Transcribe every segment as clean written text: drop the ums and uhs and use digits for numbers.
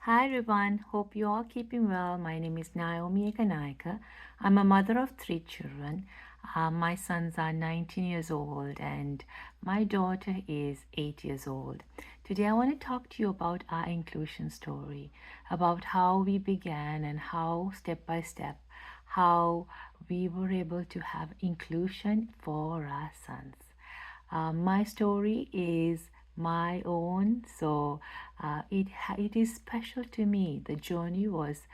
Hi everyone, hope you all keeping well. My name is Naomi Ekanaika. I'm a mother of three children. My sons are 19 years old and my daughter is 8 years old. Today I want to talk to you about our inclusion story, about how we began and how step by step, how we were able to have inclusion for our sons. My story is my own, so it is special to me. The journey was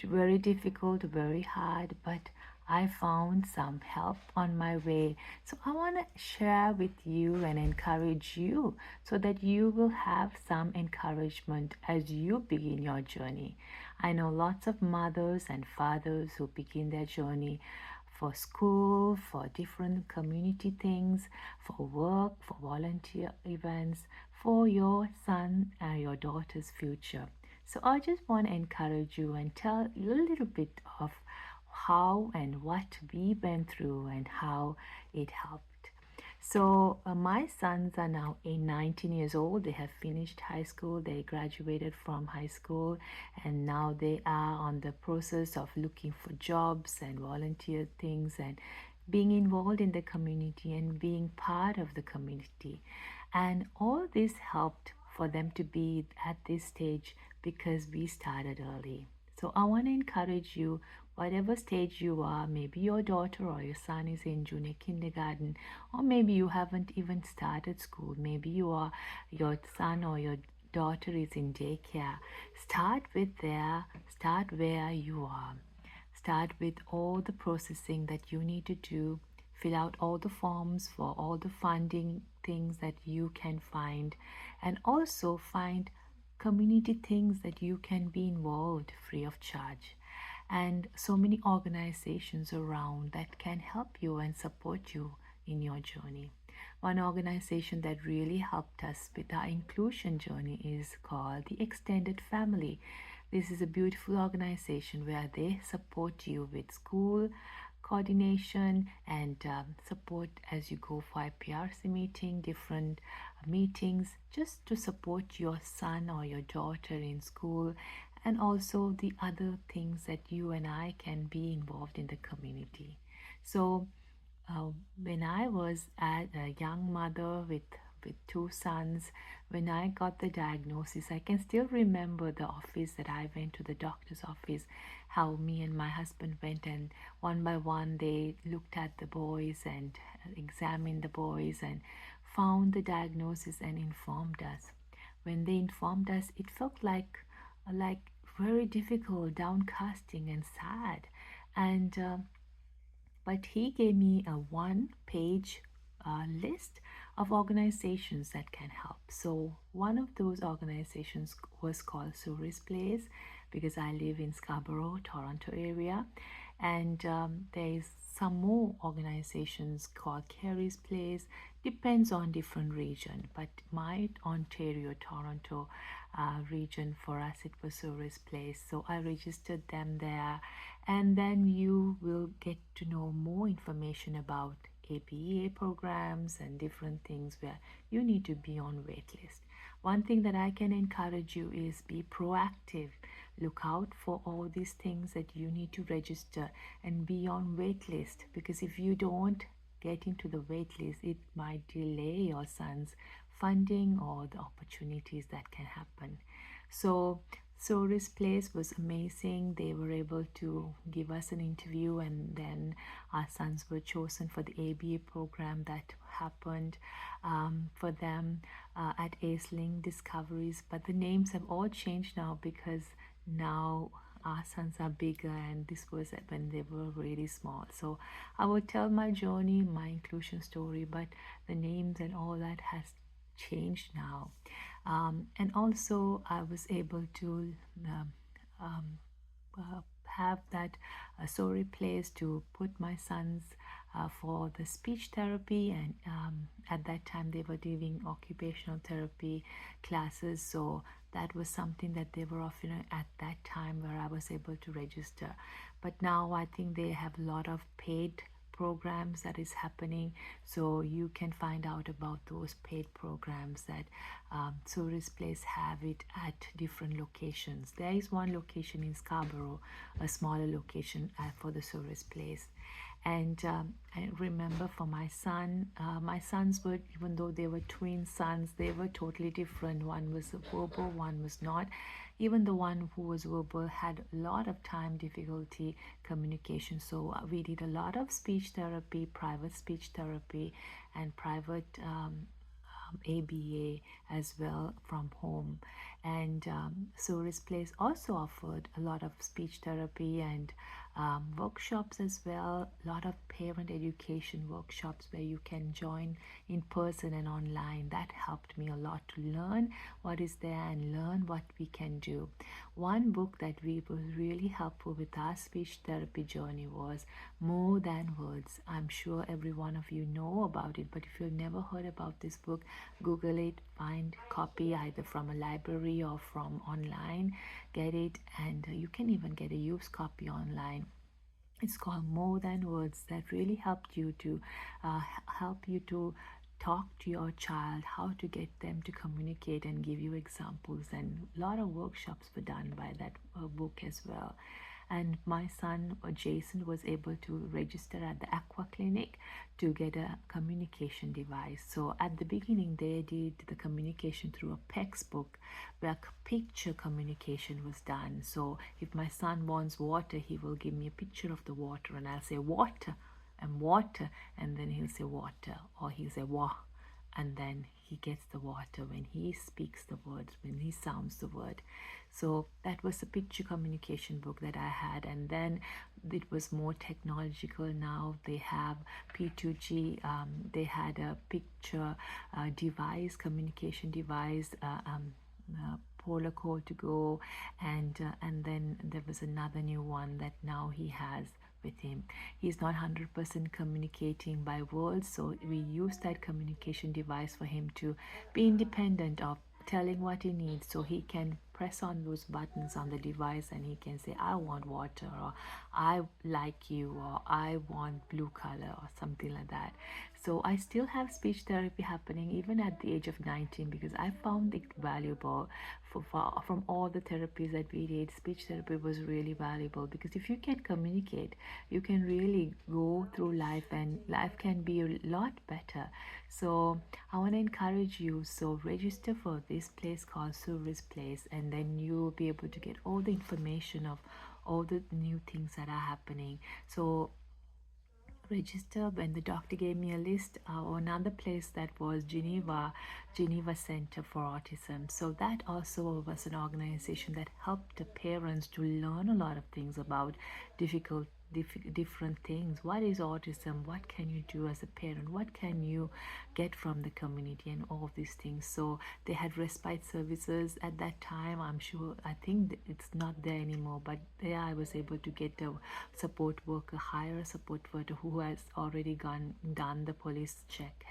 very difficult, very hard, but I found some help on my way. So I want to share with you and encourage you so that you will have some encouragement as you begin your journey. I know lots of mothers and fathers who begin their journey for school, for different community things, for work, for volunteer events, for your son and your daughter's future. So I just want to encourage you and tell a little bit of how and what we went through and how it helped. So my sons are now 19 years old. They have finished high school. They graduated from high school and now they are on the process of looking for jobs and volunteer things and being involved in the community and being part of the community. And all this helped for them to be at this stage because we started early. So I want to encourage you, whatever stage you are, maybe your daughter or your son is in junior kindergarten, or maybe you haven't even started school, maybe your son or your daughter is in daycare. Start where you are. Start with all the processing that you need to do. Fill out all the forms for all the funding things that you can find, and also find community things that you can be involved free of charge. And so many organizations around that can help you and support you in your journey. One organization that really helped us with our inclusion journey is called the Extended Family. This is a beautiful organization where they support you with school coordination and support as you go for a PRC meeting, different meetings, just to support your son or your daughter in school, and also the other things that you and I can be involved in the community. So uh, when I was a young mother with two sons, when I got the diagnosis, I can still remember the office that I went to, the doctor's office, how me and my husband went, and one by one they looked at the boys and examined the boys and found the diagnosis and informed us. When they informed us, it felt like very difficult, downcasting, and sad, and but he gave me a one-page list of organizations that can help. So one of those organizations was called Surrey's Place, because I live in Scarborough, Toronto area, and there is some more organizations called Carey's Place. Depends on different region, but my Ontario, Toronto region, for us it was Surrey's Place. So I registered them there, and then you will get to know more information about APEA programs and different things where you need to be on waitlist. One thing that I can encourage you is be proactive. Look out for all these things that you need to register and be on waitlist, because if you don't get into the waitlist, it might delay your son's funding or the opportunities that can happen. So this place was amazing. They were able to give us an interview, and then our sons were chosen for the ABA program that happened for them at AceLink Discoveries. But the names have all changed now, because now our sons are bigger, and this was when they were really small. So I will tell my journey, my inclusion story, but the names and all that has changed now. And also I was able to um, um, have that sorry place to put my sons for the speech therapy, and at that time they were doing occupational therapy classes, so that was something that they were offering at that time, where I was able to register. But now I think they have a lot of paid programs that is happening, so you can find out about those paid programs that Surrey's Place have it at different locations. There is one location in Scarborough, a smaller location for the Surrey's Place. And I remember for my sons were, even though they were twin sons, they were totally different. One was verbal, one was not. Even the one who was verbal had a lot of time difficulty communication. So we did a lot of speech therapy, private speech therapy, and private ABA as well from home. And Surrey's Place also offered a lot of speech therapy and workshops as well, a lot of parent education workshops where you can join in person and online. That helped me a lot to learn what is there and learn what we can do. One book that was really helpful with our speech therapy journey was More Than Words. I'm sure every one of you know about it, but if you've never heard about this book, Google it, find copy either from a library or from online, get it, and you can even get a used copy online. It's called More Than Words. That really helped you to help you to talk to your child, how to get them to communicate and give you examples, and a lot of workshops were done by that book as well. And my son Jason was able to register at the ACWA clinic to get a communication device. So at the beginning they did the communication through a PEX book where picture communication was done. So if my son wants water, he will give me a picture of the water and I'll say water and water, and then he'll say water, or he'll say wah, and then he gets the water when he speaks the words, when he sounds the word. So that was a picture communication book that I had. And then it was more technological. Now they have P2G. They had a picture device, communication device, polar code to go, and then there was another new one that now he has with him. He's not 100% communicating by words, so we use that communication device for him to be independent of telling what he needs, so he can press on those buttons on the device and he can say, I want water, or I like you, or I want blue color, or something like that. So I still have speech therapy happening even at the age of 19, because I found it valuable. From all the therapies that we did, speech therapy was really valuable, because if you can communicate, you can really go through life and life can be a lot better. So I want to encourage you, so register for this place called Surrey's Place, and then you will be able to get all the information of all the new things that are happening. So register. When the doctor gave me a list, another place that was Geneva Center for Autism. So that also was an organization that helped the parents to learn a lot of things about different things. What is autism? What can you do as a parent? What can you get from the community, and all these things? So they had respite services at that time. I think it's not there anymore, but there I was able to get a support worker, hire a support worker who has already done the police check,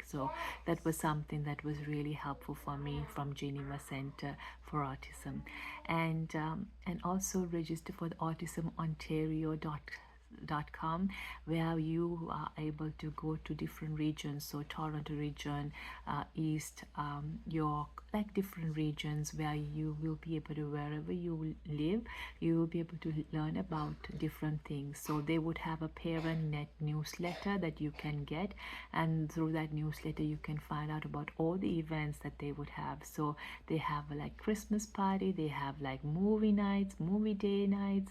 So that was something that was really helpful for me from Geneva Center for Autism. And also register for the Autism Ontario.com, where you are able to go to different regions, so Toronto region, East, York, like different regions where you will be able to, wherever you live, you will be able to learn about different things. So they would have a parent net newsletter that you can get, and through that newsletter you can find out about all the events that they would have. So they have like Christmas party, they have like movie nights, movie day nights,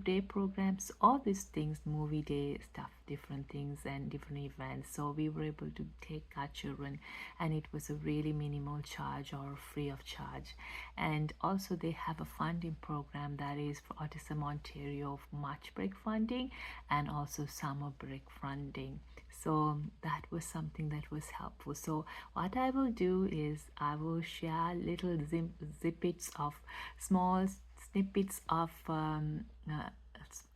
day programs, all these things, movie day stuff, different things and different events. So we were able to take our children, and it was a really minimal charge or free of charge. And also they have a funding program that is for Autism Ontario, March break funding and also summer break funding. So that was something that was helpful. So what I will do is I will share little small snippets of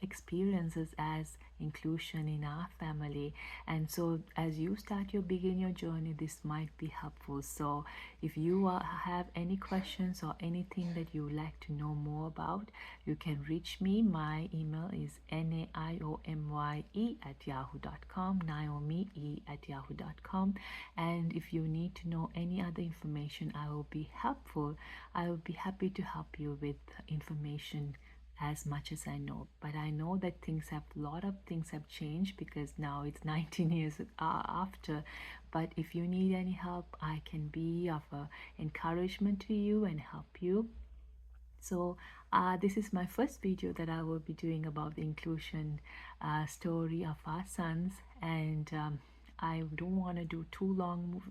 experiences as inclusion in our family. And so as you begin your journey, this might be helpful. So if you have any questions or anything that you would like to know more about, you can reach me. My email is naomy@yahoo.com, naomi@yahoo.com. And if you need to know any other information, I will be happy to help you with information as much as I know. But I know that a lot of things have changed, because now it's 19 years after. But if you need any help, I can be of encouragement to you and help you. So this is my first video that I will be doing about the inclusion story of our sons, and I don't want to do too long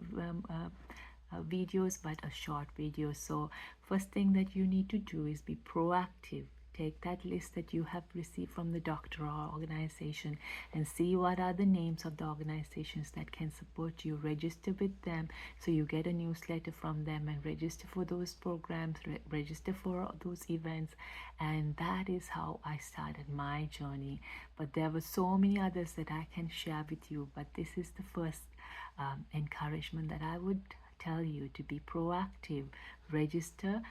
videos, but a short video. So first thing that you need to do is be proactive. Take that list that you have received from the doctor or organization and see what are the names of the organizations that can support you. Register with them, so you get a newsletter from them, and register for those programs, register for those events. And that is how I started my journey. But there were so many others that I can share with you, but this is the first encouragement that I would tell you: to be proactive. Register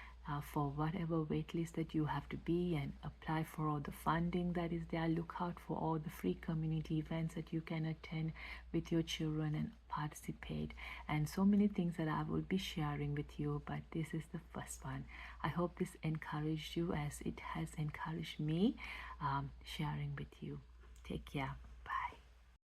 for whatever waitlist that you have to be, and apply for all the funding that is there. Look out for all the free community events that you can attend with your children and participate, and so many things that I will be sharing with you, but this is the first one. I hope this encouraged you as it has encouraged me sharing with you. Take care.